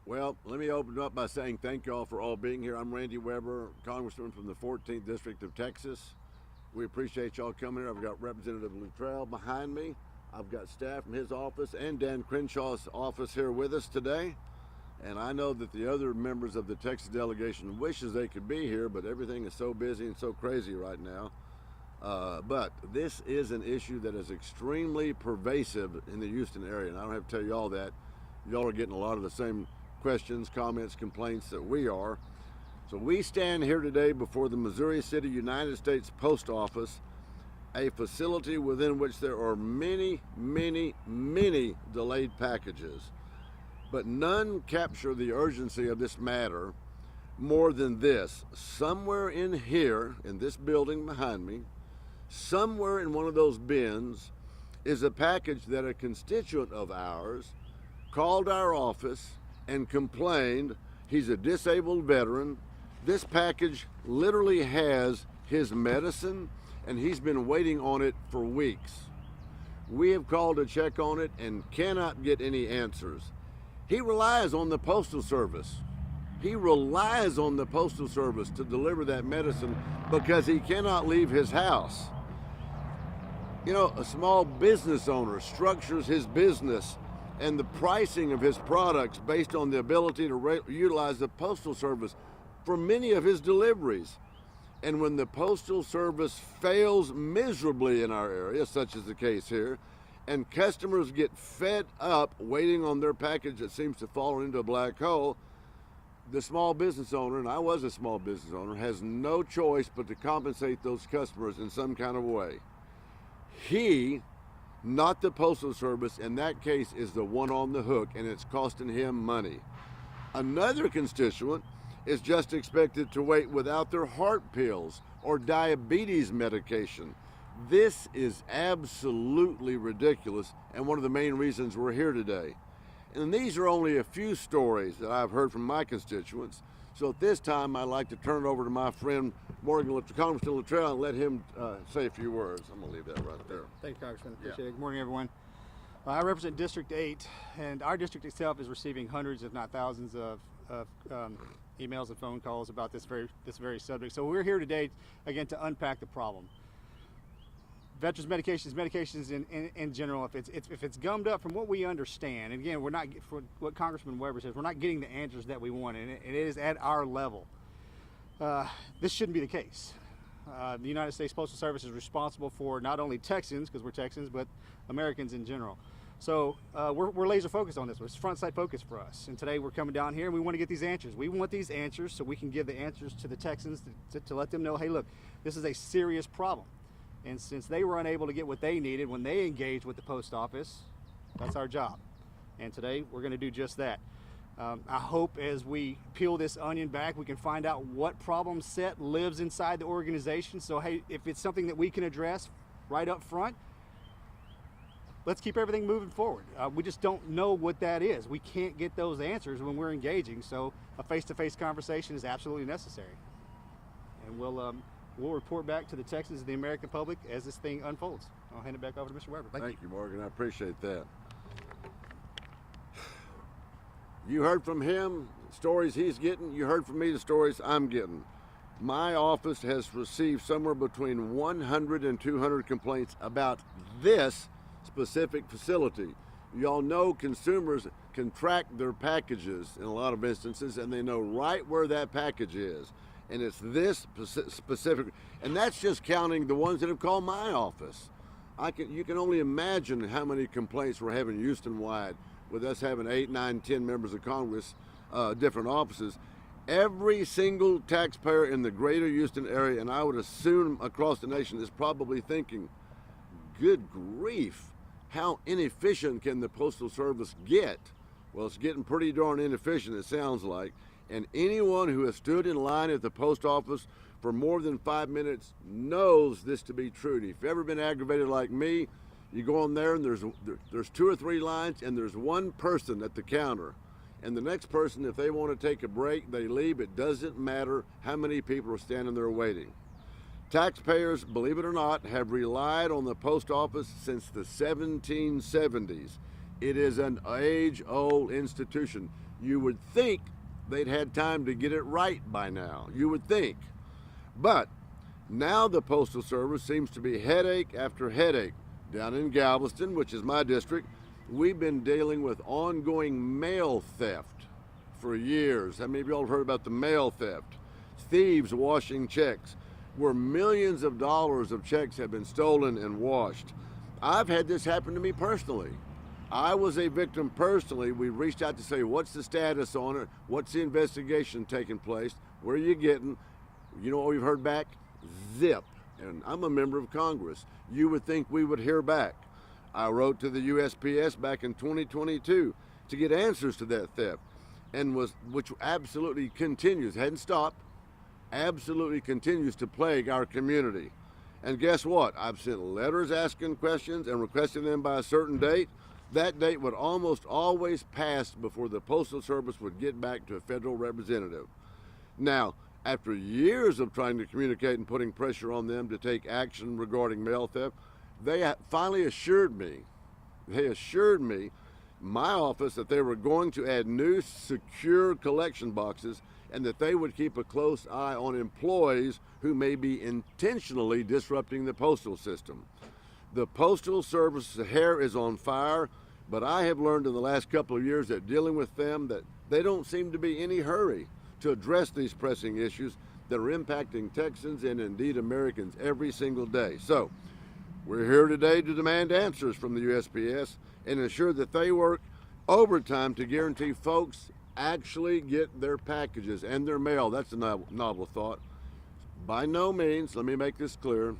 Well, let me open up by saying thank you all for all being here. I'm Randy Weber, Congressman from the 14th District of Texas. We appreciate y'all coming here. I've got Representative Luttrell behind me. I've got staff from his office and Dan Crenshaw's office here with us today. And I know that the other members of the Texas delegation wishes they could be here, but everything is so busy and so crazy right now. But this is an issue that is extremely pervasive in the Houston area, and I don't have to tell you all that. Y'all are getting a lot of the same questions, comments, complaints that we are. So we stand here today before the Missouri City United States Post Office, a facility within which there are many, many, many delayed packages. But none capture the urgency of this matter more than this. Somewhere in here, in this building behind me, somewhere in one of those bins is a package that a constituent of ours called our office and complained. He's a disabled veteran. This package literally has his medicine, and he's been waiting on it for weeks. We have called to check on it and cannot get any answers. He relies on the Postal Service. He relies on the Postal Service to deliver that medicine because he cannot leave his house. You know, a small business owner structures his business and the pricing of his products based on the ability to utilize the Postal Service for many of his deliveries. And when the Postal Service fails miserably in our area, such as the case here, and customers get fed up waiting on their package that seems to fall into a black hole, the small business owner, and I was a small business owner, has no choice but to compensate those customers in some kind of way. He, not the Postal Service, in that case is the one on the hook, and it's costing him money. Another constituent is just expected to wait without their heart pills or diabetes medication. This is absolutely ridiculous, and one of the main reasons we're here today. And these are only a few stories that I've heard from my constituents. So at this time, I'd like to turn it over to my friend Congressman Luttrell and let him say a few words. I'm gonna leave that right there. Thank you, Congressman. Appreciate it. Good morning, everyone. I represent District 8, and our district itself is receiving hundreds, if not thousands, of emails and phone calls about this very subject. So we're here today, again, to unpack the problem. Veterans medications in general, if it's gummed up, from what we understand, and again, we're not, for what Congressman Weber says, we're not getting the answers that we want, and it is at our level. This shouldn't be the case. The United States Postal Service is responsible for not only Texans, because we're Texans, but Americans in general. So we're laser focused on this. It's front sight focus for us. And today we're coming down here and we want to get these answers. We want these answers so we can give the answers to the Texans to let them know, hey, look, this is a serious problem. And since they were unable to get what they needed when they engaged with the post office, that's our job. And today we're going to do just that. I hope as we peel this onion back, we can find out what problem set lives inside the organization. So, hey, if it's something that we can address right up front, let's keep everything moving forward. We just don't know what that is. We can't get those answers when we're engaging. So a face-to-face conversation is absolutely necessary. And we'll report back to the Texans and the American public as this thing unfolds. I'll hand it back over to Mr. Weber. Thank you, Morgan. I appreciate that. You heard from him, stories he's getting. You heard from me, the stories I'm getting. My office has received somewhere between 100 and 200 complaints about this specific facility. Y'all know consumers can track their packages in a lot of instances, and they know right where that package is. And it's this specific, and that's just counting the ones that have called my office. You can only imagine how many complaints we're having Houston-wide, with us having 8, 9, 10 members of Congress, different offices. Every single taxpayer in the greater Houston area, and I would assume across the nation, is probably thinking, good grief, how inefficient can the Postal Service get? Well, it's getting pretty darn inefficient, it sounds like. And anyone who has stood in line at the post office for more than 5 minutes knows this to be true. And if you've ever been aggravated like me, you go on there and there's 2 or 3 lines and there's one person at the counter. And the next person, if they want to take a break, they leave. It doesn't matter how many people are standing there waiting. Taxpayers, believe it or not, have relied on the post office since the 1770s. It is an age-old institution. You would think they'd had time to get it right by now. You would think. But now the Postal Service seems to be headache after headache. Down in Galveston, which is my district, we've been dealing with ongoing mail theft for years. How many of y'all have heard about the mail theft? Thieves washing checks, where millions of dollars of checks have been stolen and washed. I've had this happen to me personally. I was a victim personally. We reached out to say, what's the status on it? What's the investigation taking place? Where are you getting? You know what we've heard back? Zip. And I'm a member of Congress. You would think we would hear back. I wrote to the USPS back in 2022 to get answers to that theft, and which absolutely continues, hadn't stopped, absolutely continues to plague our community. And guess what? I've sent letters asking questions and requesting them by a certain date. That date would almost always pass before the Postal Service would get back to a federal representative. Now, after years of trying to communicate and putting pressure on them to take action regarding mail theft, they finally assured me, my office, that they were going to add new secure collection boxes and that they would keep a close eye on employees who may be intentionally disrupting the postal system. The Postal Service's hair is on fire, but I have learned in the last couple of years that dealing with them that they don't seem to be in any hurry to address these pressing issues that are impacting Texans and indeed Americans every single day. So we're here today to demand answers from the USPS and ensure that they work overtime to guarantee folks actually get their packages and their mail. That's a novel thought. By no means, let me make this clear,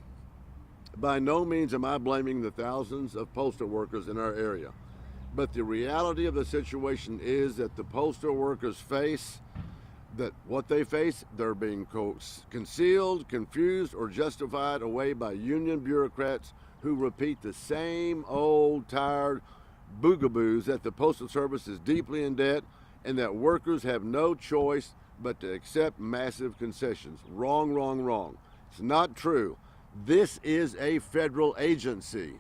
by no means am I blaming the thousands of postal workers in our area. But the reality of the situation is that the postal workers face they're being concealed, confused, or justified away by union bureaucrats who repeat the same old tired boogaboos that the Postal Service is deeply in debt and that workers have no choice but to accept massive concessions. Wrong, wrong, wrong. It's not true. This is a federal agency.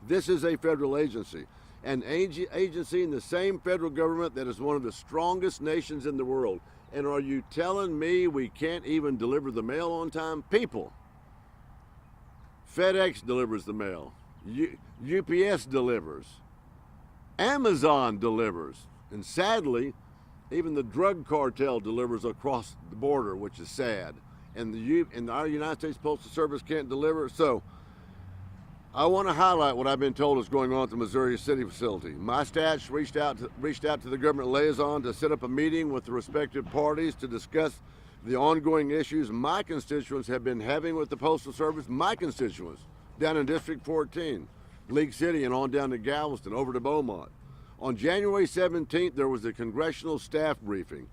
This is a federal agency. An agency in the same federal government that is one of the strongest nations in the world. And are you telling me we can't even deliver the mail on time? People. FedEx delivers the mail. UPS delivers. Amazon delivers. And sadly, even the drug cartel delivers across the border, which is sad. And our United States Postal Service can't deliver. So I want to highlight what I've been told is going on at the Missouri City facility. My staff reached out to the government liaison to set up a meeting with the respective parties to discuss the ongoing issues my constituents have been having with the Postal Service. My constituents down in District 14, League City, and on down to Galveston, over to Beaumont. On January 17th, there was a congressional staff briefing.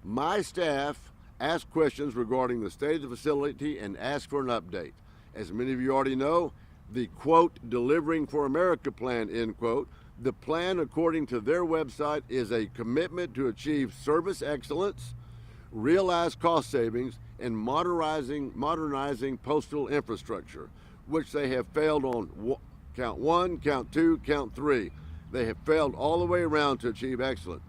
My staff asked questions regarding the state of the facility and asked for an update. As many of you already know, the quote, Delivering for America plan, end quote, the plan, according to their website, is a commitment to achieve service excellence, realize cost savings, and modernizing postal infrastructure, which they have failed on count 1, count 2, count 3. They have failed all the way around to achieve excellence.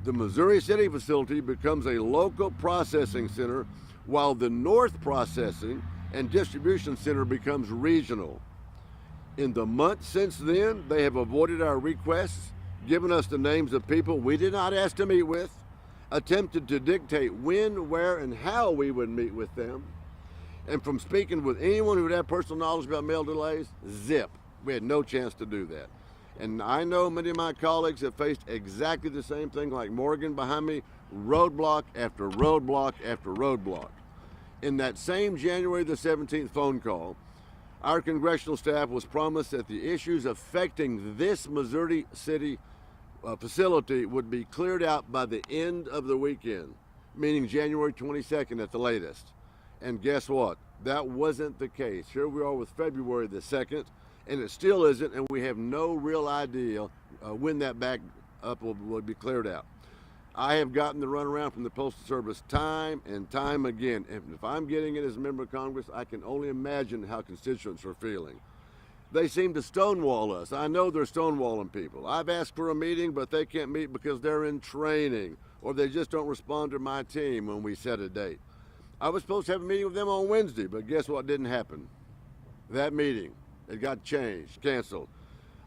The Missouri City facility becomes a local processing center, while the North Processing and Distribution Center becomes regional. In the months since then, they have avoided our requests, given us the names of people we did not ask to meet with, attempted to dictate when, where, and how we would meet with them. And from speaking with anyone who would have personal knowledge about mail delays, zip. We had no chance to do that. And I know many of my colleagues have faced exactly the same thing, like Morgan behind me, roadblock after roadblock after roadblock. In that same January the 17th phone call, our congressional staff was promised that the issues affecting this Missouri City facility would be cleared out by the end of the weekend, meaning January 22nd at the latest. And guess what? That wasn't the case. Here we are with February the 2nd, and it still isn't, and we have no real idea when that back up will be cleared out. I have gotten the runaround from the Postal Service time and time again. And if I'm getting it as a member of Congress, I can only imagine how constituents are feeling. They seem to stonewall us. I know they're stonewalling people. I've asked for a meeting, but they can't meet because they're in training, or they just don't respond to my team when we set a date. I was supposed to have a meeting with them on Wednesday, but guess what didn't happen? That meeting, it got changed, canceled.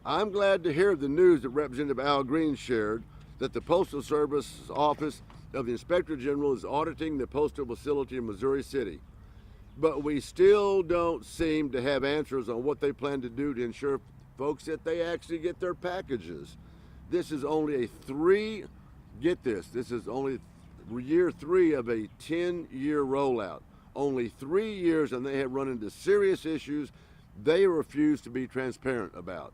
I'm glad to hear the news that Representative Al Green shared that the Postal Service Office of the Inspector General is auditing the postal facility in Missouri City. But we still don't seem to have answers on what they plan to do to ensure folks that they actually get their packages. This is only this is only year 3 of a 10-year rollout. Only 3 years, and they have run into serious issues they refuse to be transparent about.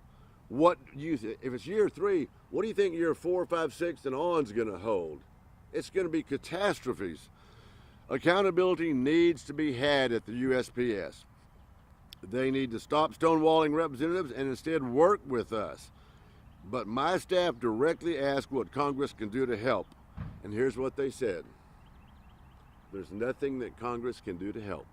If it's year 3, what do you think year 4, 5, 6 and on's gonna hold? It's gonna be catastrophes. Accountability needs to be had at the USPS. They need to stop stonewalling representatives and instead work with us. But my staff directly asked what Congress can do to help. And here's what they said. There's nothing that Congress can do to help.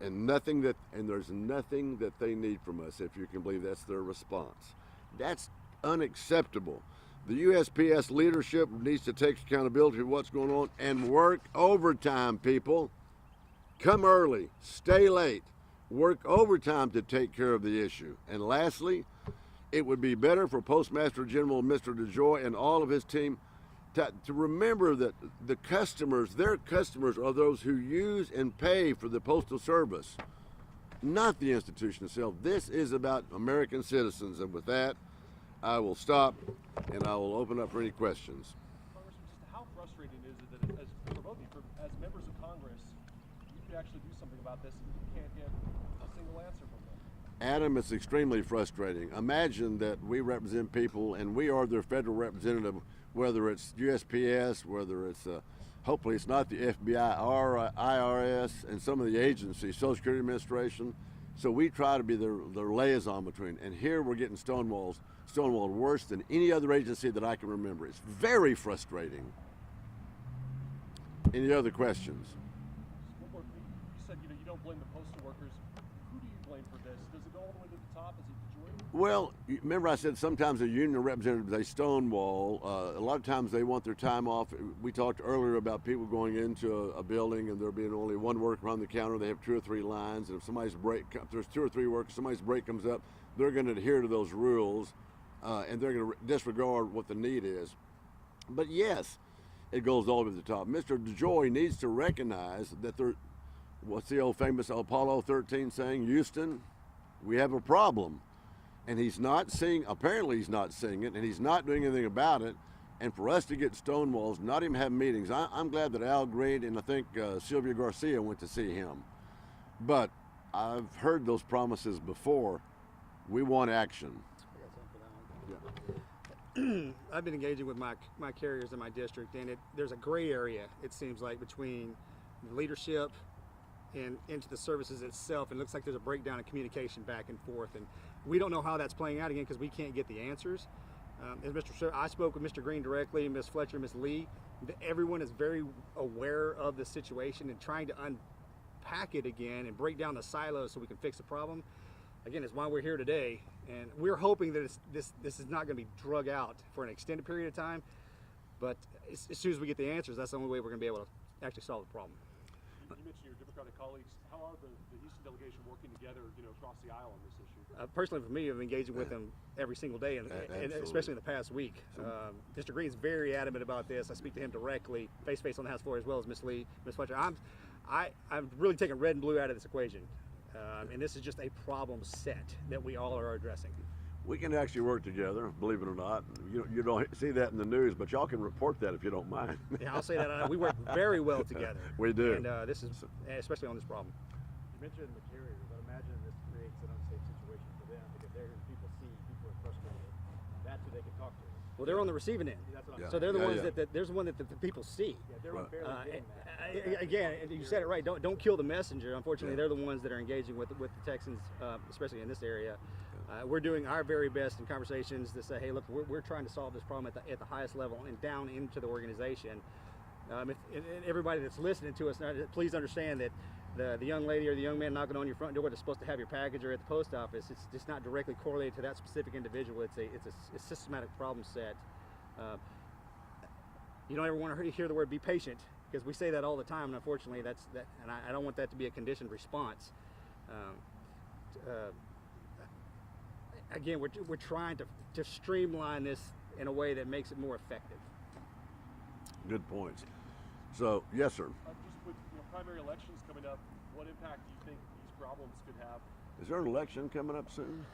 And there's nothing that they need from us, if you can believe that's their response. That's unacceptable. The USPS leadership needs to take accountability for what's going on and work overtime, people. Come early, stay late, work overtime to take care of the issue. And lastly, it would be better for Postmaster General Mr. DeJoy and all of his team to remember that their customers are those who use and pay for the Postal Service, not the institution itself. This is about American citizens. And with that, I will stop and I will open up for any questions. Congressman, just how frustrating is it that as members of Congress, you could actually do something about this and you can't get a single answer from them? Adam, it's extremely frustrating. Imagine that we represent people and we are their federal representative, whether it's USPS, whether it's hopefully it's not the FBI or IRS and some of the agencies, Social Security Administration. So we try to be their liaison between. And here we're getting stonewalled worse than any other agency that I can remember. It's very frustrating. Any other questions? You said you don't blame the postal workers. Who do you blame for this? Does it go all the way to the top? Is it the DeJoy? Well, remember I said sometimes the union representatives, they stonewall. A lot of times they want their time off. We talked earlier about people going into a building and there being only one worker on the counter. They have 2 or 3 lines, and if there's 2 or 3 workers, somebody's break comes up, they're going to adhere to those rules, and they're going to disregard what the need is. But yes, it goes all the way to the top. Mr. DeJoy needs to recognize that what's the old famous Apollo 13 saying? Houston, we have a problem. And apparently he's not seeing it, and he's not doing anything about it. And for us to get stonewalls, not even have meetings, I'm glad that Al Green and I think Sylvia Garcia went to see him. But I've heard those promises before. We want action. I've been engaging with my carriers in my district, and there's a gray area, it seems like, between the leadership and into the services itself. It looks like there's a breakdown in communication back and forth, and we don't know how that's playing out again because we can't get the answers. I spoke with Mr. Green directly, Ms. Fletcher, Ms. Lee. Everyone is very aware of the situation and trying to unpack it again and break down the silos so we can fix the problem. Again, it's why we're here today, and we're hoping that this is not going to be drug out for an extended period of time. But as soon as we get the answers, that's the only way we're going to be able to actually solve the problem. You mentioned your Democratic colleagues. How are the Houston delegation working together, across the aisle on this issue? Personally, for me, I'm engaging with them every single day, and especially in the past week. Mr. Green's very adamant about this. I speak to him directly, face to face on the House floor, as well as Ms. Lee, Ms. Fletcher. I'm really taking red and blue out of this equation, and this is just a problem set that we all are addressing. We can actually work together, believe it or not. You don't see that in the news, but y'all can report that if you don't mind. Yeah, I'll say that. We work very well together. We do. And this is, especially on this problem. You mentioned the carriers, but imagine this creates an unsafe situation for them because they're people are frustrated. That's who they can talk to. Well, they're on the receiving end. That's what I'm So they're the ones that there's one that the people see. Yeah, they're unfairly getting that. Again, you said it right. Don't kill the messenger. Unfortunately, they're the ones that are engaging with the Texans, especially in this area. We're doing our very best in conversations to say, hey, look, we're trying to solve this problem at the highest level and down into the organization. If everybody that's listening to us, please understand that the young lady or the young man knocking on your front door that's supposed to have your package or at the post office, it's just not directly correlated to that specific individual. It's a systematic problem set. You don't ever want to hear the word "be patient," because we say that all the time, and unfortunately, and I don't want that to be a conditioned response. Again, we're trying to streamline this in a way that makes it more effective. Good points. So, yes, sir. Just with primary elections coming up, what impact do you think these problems could have? Is there an election coming up soon?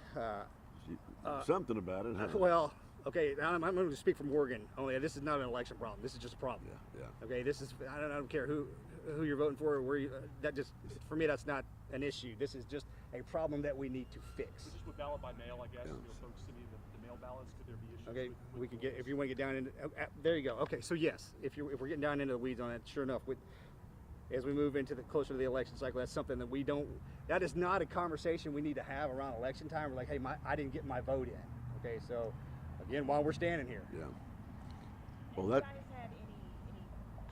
Something about it, huh? Well, okay, I'm going to speak from Oregon. Only this is not an election problem. This is just a problem. Yeah. Okay, this is I don't care who you're voting for or where you. That just for me that's not an issue. This is just a problem that we need to fix. So just with ballot by mail, I guess, folks sending the mail ballots, could there be issues? Okay, with we can get if you want to get down into there you go. Okay, so yes, if we're getting down into the weeds on it, sure enough, as we move into closer to the election cycle, that's something that we don't. That is not a conversation we need to have around election time. We're like, hey, I didn't get my vote in. Okay, so again, while we're standing here. Yeah. Well, have you guys had any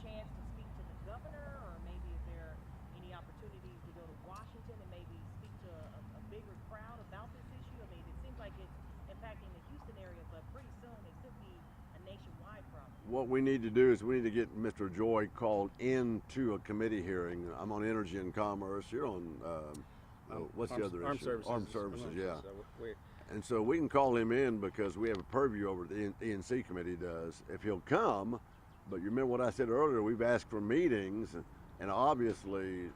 chance to speak to the governor, or maybe is there any opportunities to go to Washington and maybe speak to a bigger crowd about this issue? I mean, it seems like it's impacting the Houston area, but pretty soon it could be a nationwide problem. What we need to do is we need to get Mr. Joy called into a committee hearing. I'm on Energy and Commerce. You're on, what's the other Armed issue? Services. Armed Services, yeah. So And so we can call him in because we have a purview over the ENC committee does. If he'll come, but you remember what I said earlier, we've asked for meetings, and obviously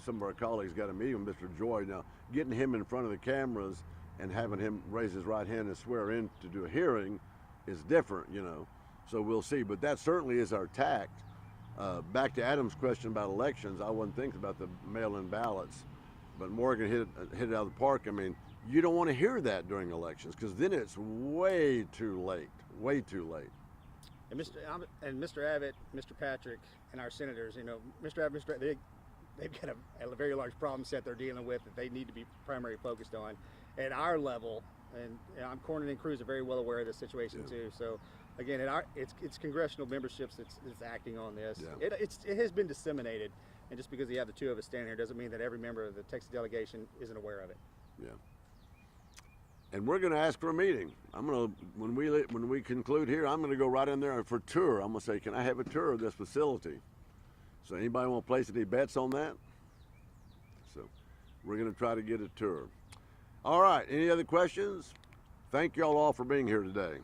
some of our colleagues got a meeting with Mr. Joy. Now, getting him in front of the cameras and having him raise his right hand and swear in to do a hearing is different, So we'll see, but that certainly is our tact. Back to Adam's question about elections, I wasn't thinking about the mail-in ballots, but Morgan hit it out of the park. I mean, you don't want to hear that during elections because then it's way too late. And Mr. Abbott, Mr. Patrick, and our senators, Mr. Abbott, they've got a very large problem set they're dealing with that they need to be primarily focused on. At our level, and I'm Cornyn and Cruz are very well aware of this situation too. So again, it's congressional memberships that's acting on this. Yeah. It has been disseminated, and just because you have the two of us standing here doesn't mean that every member of the Texas delegation isn't aware of it. Yeah. And we're going to ask for a meeting. When we conclude here, I'm going to go right in there for a tour. I'm going to say, can I have a tour of this facility? So anybody want to place any bets on that? So we're going to try to get a tour. All right, any other questions? Thank y'all all for being here today.